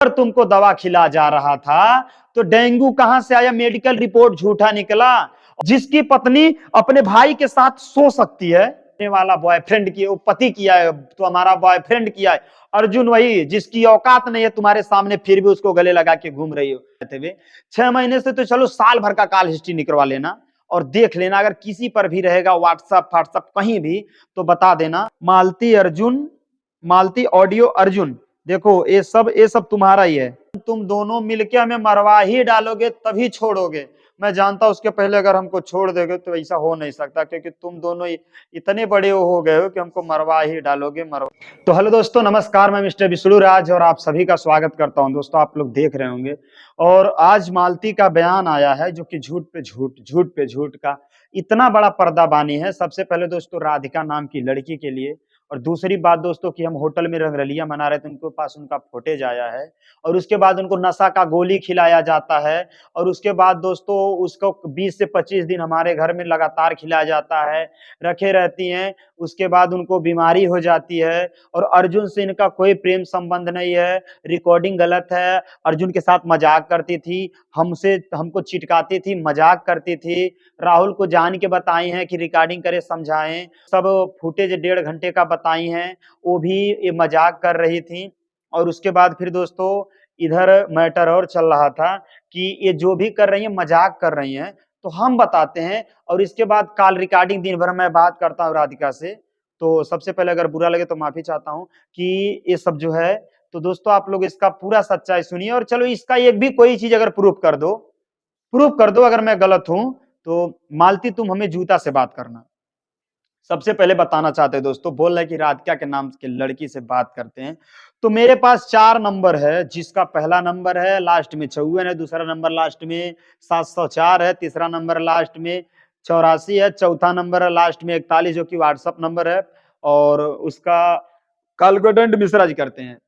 पर तुमको दवा खिला जा रहा था तो डेंगू कहां से आया? मेडिकल रिपोर्ट झूठा निकला। जिसकी पत्नी अपने भाई के साथ सो सकती है, वाला बॉयफ्रेंड की, पति किया है तो हमारा बॉयफ्रेंड किया है। अर्जुन वही जिसकी औकात नहीं है तुम्हारे सामने, फिर भी उसको गले लगा के घूम रही हो। 6 महीने से तो चलो, साल भर का कॉल हिस्ट्री निकलवा लेना और देख लेना। अगर किसी पर भी रहेगा व्हाट्सएप कहीं भी तो बता देना। मालती अर्जुन, मालती ऑडियो अर्जुन, देखो ये सब तुम्हारा ही है। तुम दोनों मिलके हमें मरवा ही डालोगे तभी छोड़ोगे। मैं जानता हूं उसके पहले अगर हमको छोड़ दोगे तो ऐसा हो नहीं सकता, क्योंकि तुम दोनों इतने बड़े हो गए हो कि हमको मरवा ही डालोगे। तो हेलो दोस्तों, नमस्कार। मैं मिस्टर विष्णु राज और आप सभी का स्वागत करता हूं। दोस्तों आप लोग देख रहे होंगे और आज मालती का बयान आया है जो कि झूठ पे झूठ का इतना बड़ा पर्दाबानी है। सबसे पहले दोस्तों राधिका नाम की लड़की के लिए, और दूसरी बात दोस्तों कि हम होटल में रंगरलिया मना रहे थे, उनके पास उनका फुटेज आया है और उसके बाद उनको नशा का गोली खिलाया जाता है और उसके बाद दोस्तों उसको 20 से 25 दिन हमारे घर में लगातार खिलाया जाता है, रखे रहती हैं। उसके बाद उनको बीमारी हो जाती है और अर्जुन से इनका कोई प्रेम संबंध नहीं है। रिकॉर्डिंग गलत है। अर्जुन के साथ मजाक करती थी, हमको चिटकाती थी, मजाक करती थी। राहुल को जान के बताई हैं कि रिकॉर्डिंग करे, समझाएं। सब फुटेज 1.5 घंटे का बताई हैं, वो भी ये मजाक कर रही थी। और उसके बाद फिर दोस्तों इधर मैटर और चल रहा था कि ये जो भी कर रही है मजाक कर रही हैं, तो हम बताते हैं। और इसके बाद कॉल रिकॉर्डिंग दिन भर मैं बात करता हूँ राधिका से। तो सबसे पहले अगर बुरा लगे तो माफी चाहता हूँ कि ये सब जो है, तो दोस्तों आप लोग इसका पूरा सच्चाई सुनिए। और चलो इसका एक भी कोई चीज अगर प्रूफ कर दो अगर मैं गलत हूं तो मालती तुम हमें जूता से बात करना। सबसे पहले बताना चाहते हैं दोस्तों, बोल रहे कि राधिका के नाम की लड़की से बात करते हैं, तो मेरे पास 4 नंबर है, जिसका पहला नंबर है लास्ट में 54 है, दूसरा नंबर लास्ट में 704 है, तीसरा नंबर लास्ट में 84 है, चौथा नंबर लास्ट में 41 जो कि व्हाट्सएप नंबर है। और उसका कॉल को दंड मिश्रा जी करते हैं।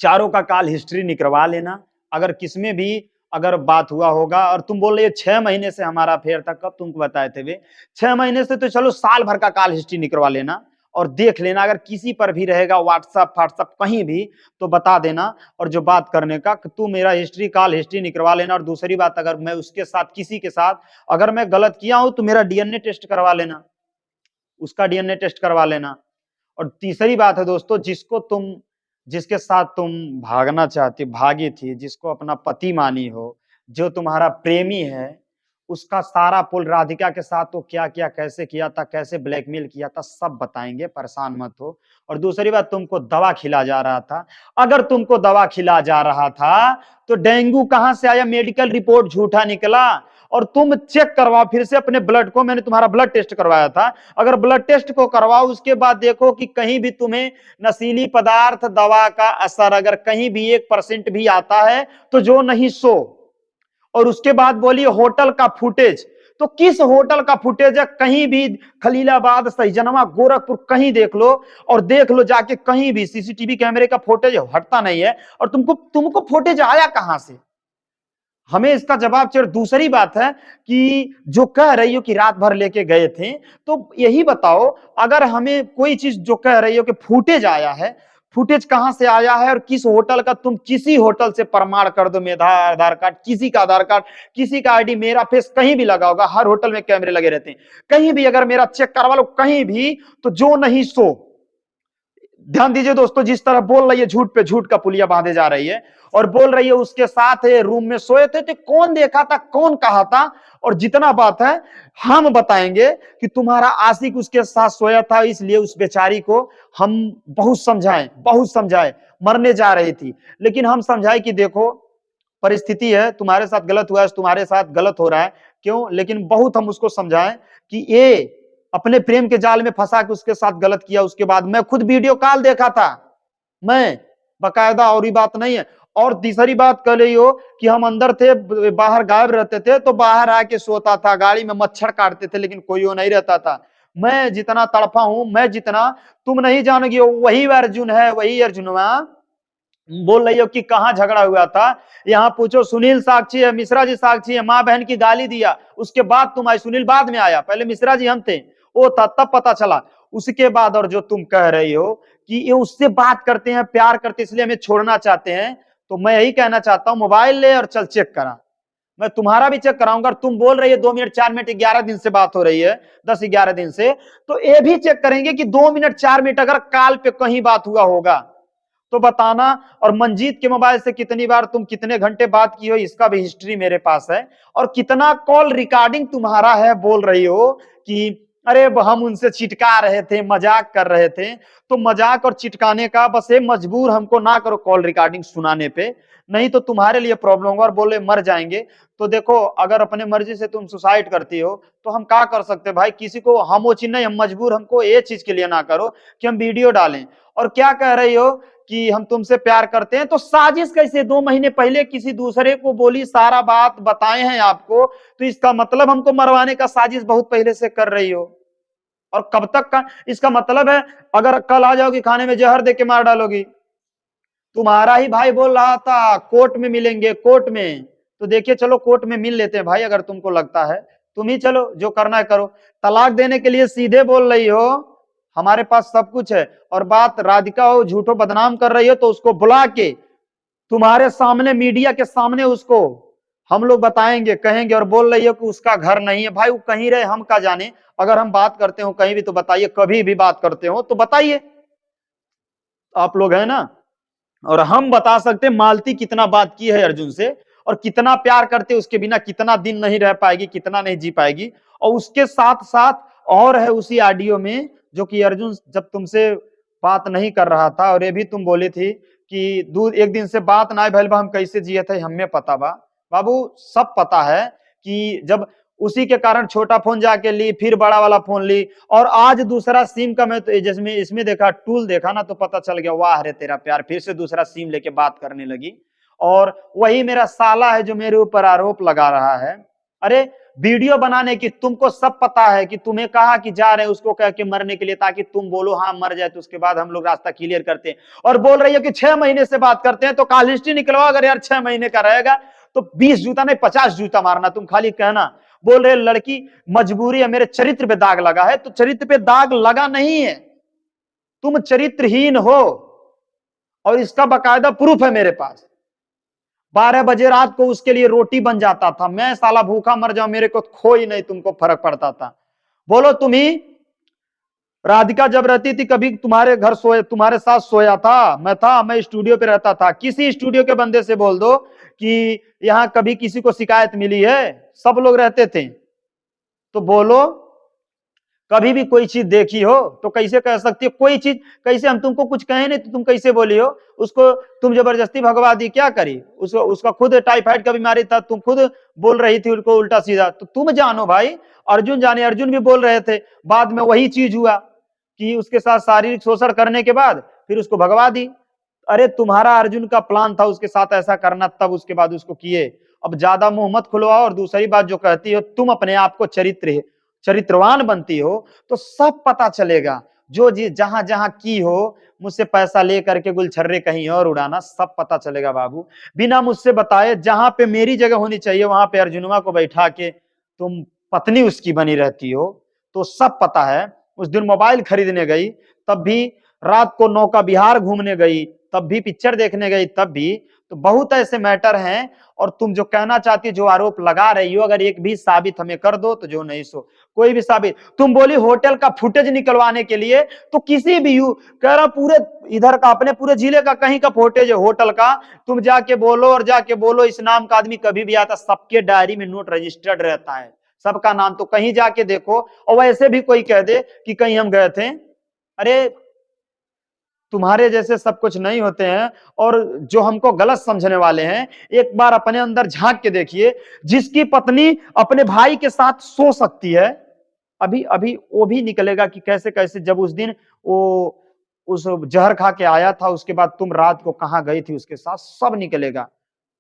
चारों का कॉल हिस्ट्री निकलवा लेना अगर किसमें भी अगर बात हुआ होगा। और तुम बोल रहे हो 6 महीने से हमारा अफेयर था, कब तुमको बताए थे वे? 6 महीने से तो चलो, साल भर का कॉल हिस्ट्री निकलवा लेना और देख लेना। अगर किसी पर भी रहेगा व्हाट्सएप कहीं भी तो बता देना। और जो बात करने का तू मेरा हिस्ट्री कॉल हिस्ट्री निकलवा लेना। और दूसरी बात, अगर मैं उसके साथ किसी के साथ अगर मैं गलत किया हूं तो मेरा डीएनए टेस्ट करवा लेना, उसका डीएनए टेस्ट करवा लेना। और तीसरी बात है दोस्तों, जिसके साथ तुम भागना चाहती, भागी थी, जिसको अपना पति मानी हो, जो तुम्हारा प्रेमी है, उसका सारा पुल राधिका के साथ तो क्या किया, कैसे किया था, कैसे ब्लैकमेल किया था, सब बताएंगे, परेशान मत हो। और दूसरी बात, तुमको दवा खिला जा रहा था। अगर तुमको दवा खिला जा रहा था तो डेंगू कहां से आया? मेडिकल रिपोर्ट झूठा निकला। और तुम चेक करवाओ फिर से अपने ब्लड को, मैंने तुम्हारा ब्लड टेस्ट करवाया था, अगर ब्लड टेस्ट को करवाओ उसके बाद देखो कि कहीं भी तुम्हें नशीली पदार्थ दवा का असर अगर कहीं भी 1% भी आता है तो जो नहीं सो। और उसके बाद बोलिए होटल का फुटेज, तो किस होटल का फुटेज है? कहीं भी खलीलाबाद, सहीजनवा, गोरखपुर कहीं देख लो, और देख लो जाके कहीं भी सीसीटीवी कैमरे का फुटेज हटता नहीं है। और तुमको फुटेज आया कहां से? हमें इसका जवाब चाहिए। दूसरी बात है कि जो कह रही हो कि रात भर लेके गए थे, तो यही बताओ, अगर हमें कोई चीज जो कह रही हो कि फुटेज आया है, फुटेज कहां से आया है और किस होटल का? तुम किसी होटल से प्रमाण कर दो, मेरा आधार कार्ड, किसी का आधार कार्ड, किसी का आईडी, मेरा फेस कहीं भी लगा होगा, हर होटल में कैमरे लगे रहते हैं, कहीं भी अगर मेरा चेक करवा लो कहीं भी, तो जो नहीं सो। ध्यान दीजिए दोस्तों, जिस तरह बोल रही है झूठ पे झूठ का पुलिया बांधे जा रही है, और बोल रही है उसके साथ रूम में सोए थे, तो कौन देखा था, कौन कहा था? और जितना बात है हम बताएंगे कि तुम्हारा आशिक उसके साथ सोया था, इसलिए उस बेचारी को हम बहुत समझाए, मरने जा रही थी, लेकिन हम समझाए कि देखो परिस्थिति है, तुम्हारे साथ गलत हुआ है, तुम्हारे साथ गलत हो रहा है, क्यों? लेकिन बहुत हम उसको समझाएं कि ये अपने प्रेम के जाल में फंसा के उसके साथ गलत किया। उसके बाद मैं खुद वीडियो कॉल देखा था, मैं बकायदा, और ये बात नहीं है। और तीसरी बात कह रही हो कि हम अंदर थे, बाहर गायब रहते थे, तो बाहर आके सोता था, गाड़ी में मच्छर काटते थे, लेकिन कोई वो नहीं रहता था। मैं जितना तड़पा हूं, मैं जितना, तुम नहीं जानोगे, वही अर्जुन है, वही अर्जुनवा। बोल रही हो कि कहां झगड़ा हुआ था, यहाँ पूछो, सुनील साक्षी है, मिश्रा जी साक्षी है, माँ बहन की गाली दिया, उसके बाद तुम आए, सुनील बाद में आया, पहले मिश्रा जी हम थे, वो था तब पता चला, उसके बाद। और जो तुम कह रही हो कि ये उससे बात करते हैं, प्यार करते इसलिए हमें छोड़ना चाहते हैं, तो मैं यही कहना चाहता हूं, मोबाइल ले और चल चेक करा। मैं तुम्हारा भी चेक कराऊंगा। तुम बोल रही है 2 मिनट 4 मिनट, 11 दिन से बात हो रही है, 10-11 दिन से, तो ये भी चेक करेंगे कि 2 मिनट 4 मिनट अगर कॉल पे कहीं बात हुआ होगा तो बताना। और मंजीत के मोबाइल से कितनी बार तुम कितने घंटे बात की हो, इसका भी हिस्ट्री मेरे पास है। और कितना कॉल रिकॉर्डिंग तुम्हारा है, बोल रही हो कि अरे हम उनसे चिटका रहे थे, मजाक कर रहे थे। तो मजाक और चिटकाने का बस ये मजबूर हमको ना करो कॉल रिकॉर्डिंग सुनाने पे, नहीं तो तुम्हारे लिए प्रॉब्लम होगा और बोले मर जाएंगे। तो देखो, अगर अपने मर्जी से तुम सुसाइड करती हो तो हम क्या कर सकते भाई, किसी को हम वो चीज नहीं, हम मजबूर, हमको ये चीज के लिए ना करो कि हम वीडियो डालें। और क्या कह रही हो कि हम तुमसे प्यार करते हैं, तो साजिश कैसे 2 महीने पहले किसी दूसरे को बोली, सारा बात बताए हैं आपको, तो इसका मतलब हमको मरवाने का साजिश बहुत पहले से कर रही हो। और कब तक का इसका मतलब है, अगर कल आ जाओगी खाने में जहर दे के मार डालोगी। तुम्हारा ही भाई बोल रहा था कोर्ट में मिलेंगे, कोर्ट में, तो देखिए चलो कोर्ट में मिल लेते हैं भाई, अगर तुमको लगता है। तुम ही चलो, जो करना है करो। तलाक देने के लिए सीधे बोल रही हो, हमारे पास सब कुछ है। और बात राधिका हो, झूठो बदनाम कर रही हो, तो उसको बुला के तुम्हारे सामने, मीडिया के सामने उसको हम लोग बताएंगे, कहेंगे। और बोल रही हो कि उसका घर नहीं है, भाई वो कहीं रहे हम क्या जाने। अगर हम बात करते हो कहीं भी तो बताइए, कभी भी बात करते हो तो बताइए, आप लोग है ना। और हम बता सकते मालती कितना बात की है अर्जुन से, और कितना प्यार करते, उसके बिना कितना दिन नहीं रह पाएगी, कितना नहीं जी पाएगी। और उसके साथ साथ और है उसी ऑडियो में, जो कि अर्जुन जब तुमसे बात नहीं कर रहा था, और ये भी तुम बोली थी कि दूध एक दिन से बात ना भैल हम कैसे जिए थे, हमें पता बा बाबू, सब पता है कि जब उसी के कारण छोटा फोन जाके ली, फिर बड़ा वाला फोन ली, और आज दूसरा सिम का मैं तो जिसमें इसमें देखा, टूल देखा ना, तो पता चल गया वाह रे तेरा प्यार, फिर से दूसरा सिम लेके बात करने लगी। और वही मेरा साला है जो मेरे ऊपर आरोप लगा रहा है। अरे वीडियो बनाने की तुमको सब पता है कि तुम्हें कहा कि जा रहे हैं उसको कह के मरने के लिए, ताकि तुम बोलो हाँ मर जाए, तो उसके बाद हम लोग रास्ता क्लियर करते हैं। और बोल रही है कि 6 महीने से बात करते हैं, तो कॉल हिस्ट्री निकलवा, अगर यार 6 महीने का रहेगा तो 20 जूता नहीं 50 जूता मारना, तुम खाली कहना। बोल रहे लड़की मजबूरी है, मेरे चरित्र पे दाग लगा है, तो चरित्र पे दाग लगा नहीं है, तुम चरित्रहीन हो, और इसका बकायदा प्रूफ है मेरे पास। 12 बजे रात को उसके लिए रोटी बन जाता था, मैं साला भूखा मर जाऊं, मेरे को खोई नहीं, तुमको फर्क पड़ता था। बोलो तुम ही, राधिका जब रहती थी कभी तुम्हारे घर सोए, तुम्हारे साथ सोया था? मैं स्टूडियो पे रहता था। किसी स्टूडियो के बंदे से बोल दो कि यहां कभी किसी को शिकायत मिली है, सब लोग रहते थे। तो बोलो, कभी भी कोई चीज देखी हो तो कैसे कह सकती हो कोई चीज, कैसे हम तुमको कुछ कहे नहीं तो तुम कैसे बोली हो? उसको तुम जबरदस्ती भगवा दी, क्या करी उसको? उसका खुद टाइफाइड का बीमारी था, तुम खुद बोल रही थी उनको उल्टा सीधा, तो तुम जानो भाई, अर्जुन जाने, अर्जुन भी बोल रहे थे। बाद में वही चीज हुआ कि उसके साथ शारीरिक शोषण करने के बाद फिर उसको भगवा दी। अरे तुम्हारा अर्जुन का प्लान था उसके साथ ऐसा करना, तब उसके बाद उसको किए। अब ज्यादा मुंह मत खुलवाओ। और दूसरी बात जो कहती हो, तुम अपने आप को चरित्रवान बनती हो तो सब पता चलेगा, जो जी जहां जहां की हो, मुझसे पैसा ले करके गुलछर्रे कहीं और उड़ाना, सब पता चलेगा बाबू, बिना मुझसे बताए। जहां पे मेरी जगह होनी चाहिए वहां पे अर्जुनवा को बैठा के तुम पत्नी उसकी बनी रहती हो, तो सब पता है। उस दिन मोबाइल खरीदने गई तब भी, रात को नौका विहार घूमने गई तब भी, पिक्चर देखने गई तब भी, तो बहुत ऐसे मैटर हैं। और तुम जो कहना चाहती, जो आरोप लगा रही हो, अगर एक भी साबित हमें कर दो तो जो नहीं सो कोई भी साबित। तुम बोली होटल का फुटेज निकलवाने के लिए, तो किसी भी कह रहा पूरे इधर का, अपने पूरे जिले का कहीं का फुटेज है होटल का, तुम जाके बोलो, और जाके बोलो इस नाम का आदमी कभी भी आता, सबके डायरी में नोट रजिस्टर्ड रहता है, सबका नाम, तो कहीं जाके देखो। और वैसे भी कोई कह दे कि कहीं हम गए थे, अरे तुम्हारे जैसे सब कुछ नहीं होते हैं। और जो हमको गलत समझने वाले हैं, एक बार अपने अंदर झांक के देखिए, जिसकी पत्नी अपने भाई के साथ सो सकती है, अभी अभी वो भी निकलेगा कि कैसे कैसे, जब उस दिन वो उस जहर खा के आया था, उसके बाद तुम रात को कहां गई थी उसके साथ, सब निकलेगा।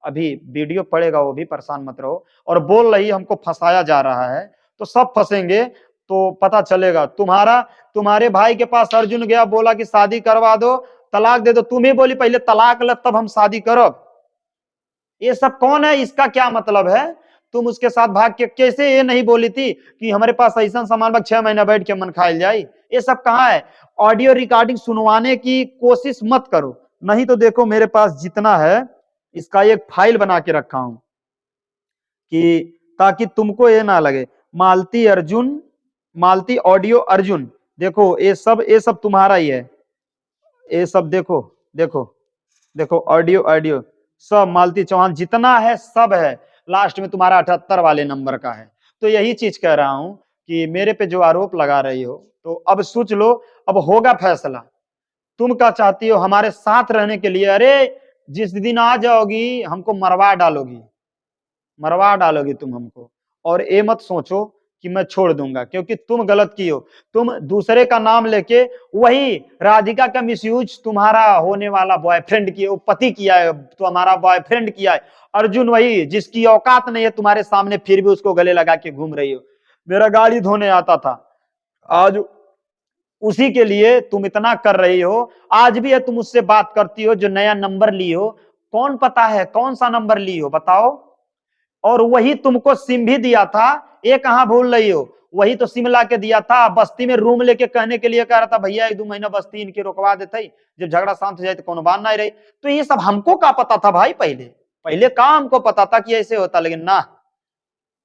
अभी वीडियो पड़ेगा, वो भी, परेशान मत रहो। और बोल रही हमको फंसाया जा रहा है, तो सब फंसेंगे, तो पता चलेगा। तुम्हारे भाई के पास अर्जुन गया, बोला कि शादी करवा दो, तलाक दे दो, तुम ही बोली पहले तलाक ल तब हम शादी करो। ये सब कौन है, इसका क्या मतलब है? तुम उसके साथ भाग के कैसे ये नहीं बोली थी कि हमारे पास ऐसा सामान बा 6 महीना बैठ के मन खाइल जाए? ये सब कहाँ है? ऑडियो रिकॉर्डिंग सुनवाने की कोशिश मत करो, नहीं तो देखो मेरे पास जितना है इसका एक फाइल बना के रखा हूं कि ताकि तुमको ये ना लगे। मालती अर्जुन, मालती ऑडियो अर्जुन, देखो ये सब तुम्हारा ही है। ये सब देखो, देखो देखो, ऑडियो ऑडियो सब मालती चौहान जितना है सब है, लास्ट में तुम्हारा 78 वाले नंबर का है। तो यही चीज कह रहा हूं कि मेरे पे जो आरोप लगा रही हो, तो अब सोच लो, अब होगा फैसला। तुम क्या चाहती हो हमारे साथ रहने के लिए? अरे जिस दिन आ जाओगी हमको मरवा डालोगी, मरवा डालोगी तुम हमको। और ये मत सोचो कि मैं छोड़ दूंगा, क्योंकि तुम गलत की हो। तुम दूसरे का नाम लेके, वही राधिका का मिसयूज तुम्हारा होने वाला बॉयफ्रेंड की, वो पति किया है, तो हमारा बॉयफ्रेंड किया है। अर्जुन वही जिसकी औकात नहीं है तुम्हारे सामने, फिर भी उसको गले लगा के घूम रही हो। मेरा गाड़ी धोने आता था, आज उसी के लिए तुम इतना कर रही हो। आज भी है तुम उससे बात करती हो जो नया नंबर ली हो, कौन पता है कौन सा नंबर ली हो बताओ। और वही तुमको सिम भी दिया था, ये कहां भूल रही हो? वही तो सिम ला के दिया था, बस्ती में रूम लेके कहने के लिए कह रहा था भैया 1-2 महीना बस्ती इनके रुकवा देते, जब झगड़ा शांत हो जाए तो कोनो बात नहीं रही। तो ये सब हमको क्या पता था भाई? पहले पहले का हमको पता था कि ऐसे होता, लेकिन ना,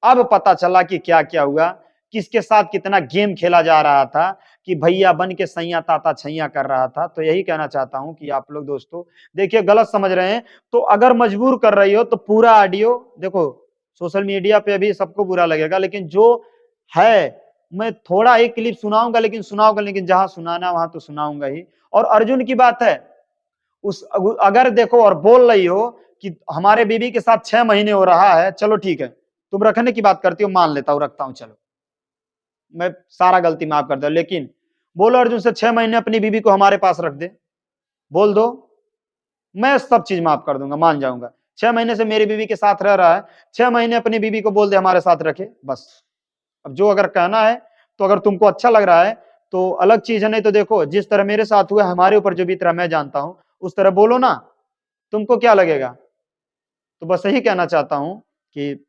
अब पता चला कि क्या क्या हुआ, किसके साथ कितना गेम खेला जा रहा था, कि भैया बन के सैया ताता छैया कर रहा था। तो यही कहना चाहता हूं कि आप लोग दोस्तों देखिए, गलत समझ रहे हैं तो अगर मजबूर कर रही हो तो पूरा ऑडियो देखो। सोशल मीडिया पे भी सबको बुरा लगेगा, लेकिन जो है, मैं थोड़ा एक क्लिप सुनाऊंगा, लेकिन सुनाऊंगा, लेकिन जहां सुनाना वहां तो सुनाऊंगा ही। और अर्जुन की बात है, उस अगर देखो और बोल रही हो कि हमारे बीवी के साथ 6 महीने हो रहा है, चलो ठीक है, तुम रखने की बात करती हो, मान लेता हूं, रखता हूं, चलो मैं सारा गलती माफ कर दो, लेकिन बोलो अर्जुन से 6 महीने अपनी बीवी को हमारे पास रख दे, बोल दो, मैं सब चीज माफ कर दूंगा, मान जाऊंगा। 6 महीने से मेरी बीवी के साथ रह रहा है, 6 महीने अपनी बीवी को बोल दे हमारे साथ रखे, बस। अब जो अगर कहना है, तो अगर तुमको अच्छा लग रहा है तो अलग चीज है, नहीं तो देखो जिस तरह मेरे साथ हुआ, हमारे ऊपर जो बीत रहा मैं जानता हूं, उस तरह बोलो ना, तुमको क्या लगेगा? तो बस यही कहना चाहता हूं कि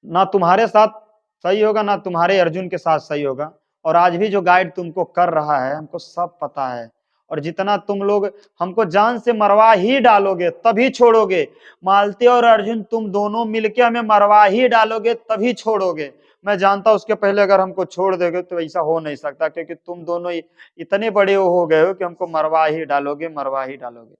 ना तुम्हारे साथ सही होगा, ना तुम्हारे अर्जुन के साथ सही होगा। और आज भी जो गाइड तुमको कर रहा है, हमको सब पता है। और जितना तुम लोग हमको जान से मरवा ही डालोगे तभी छोड़ोगे। मालती और अर्जुन तुम दोनों मिलके हमें मरवा ही डालोगे तभी छोड़ोगे। मैं जानता उसके पहले अगर हमको छोड़ दोगे तो ऐसा हो नहीं सकता, क्योंकि तुम दोनों इतने बड़े हो गए हो कि हमको मरवा ही डालोगे, मरवा ही डालोगे।